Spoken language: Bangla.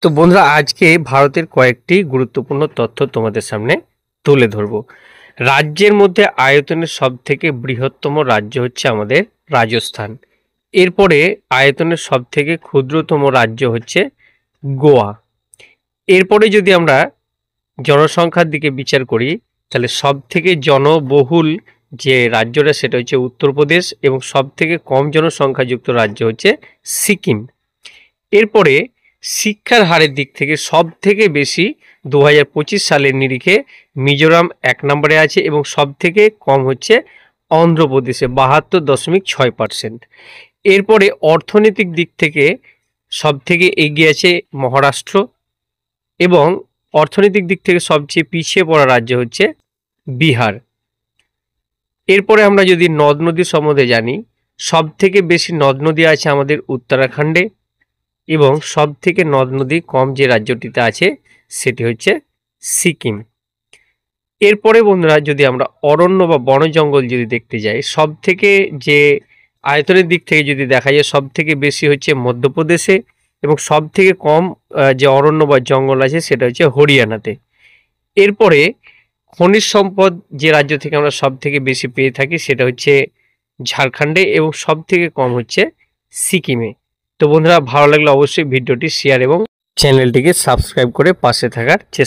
তো বন্ধুরা, আজকে ভারতের কয়েকটি গুরুত্বপূর্ণ তথ্য তোমাদের সামনে তুলে ধরব। রাজ্যের মধ্যে আয়তনের সবথেকে বৃহত্তম রাজ্য হচ্ছে আমাদের রাজস্থান। এরপরে আয়তনের সবথেকে ক্ষুদ্রতম রাজ্য হচ্ছে গোয়া। এরপরে যদি আমরা জনসংখ্যার দিকে বিচার করি, তাহলে সবথেকে জনবহুল যে রাজ্যটা সেটা হচ্ছে উত্তরপ্রদেশ, এবং সবথেকে কম জনসংখ্যাযুক্ত রাজ্য হচ্ছে সিকিম। এরপরে শিক্ষার হারের দিক থেকে সবথেকে বেশি 2025 সালের নিরিখে মিজোরাম 1 নম্বরে আছে, এবং সবথেকে কম হচ্ছে অন্ধ্রপ্রদেশে 72.6%। এরপরে অর্থনৈতিক দিক থেকে সবথেকে এগিয়ে আছে মহারাষ্ট্র, এবং অর্থনৈতিক দিক থেকে সবচেয়ে পিছিয়ে পড়া রাজ্য হচ্ছে বিহার। এরপরে আমরা যদি নদ নদী সম্বন্ধে জানি, সবথেকে বেশি নদ নদী আছে আমাদের উত্তরাখণ্ডে, এবং সবথেকে নদ নদী কম যে রাজ্যটিতে আছে সেটি হচ্ছে সিকিম। এরপরে বন্ধুরা, যদি আমরা অরণ্য বা বন জঙ্গল যদি দেখতে যাই, সবথেকে যে আয়তনের দিক থেকে যদি দেখা যায়, সবথেকে বেশি হচ্ছে মধ্যপ্রদেশে, এবং সবথেকে কম যে অরণ্য বা জঙ্গল আছে সেটা হচ্ছে হরিয়ানাতে। এরপরে খনিজ সম্পদ যে রাজ্য থেকে আমরা সবথেকে বেশি পেয়ে থাকি সেটা হচ্ছে ঝাড়খণ্ডে, এবং সবথেকে কম হচ্ছে সিকিমে। তো বন্ধুরা, ভালো লাগলে অবশ্যই ভিডিওটি শেয়ার এবং চ্যানেলটিকে সাবস্ক্রাইব করে পাশে থাকার চেষ্টা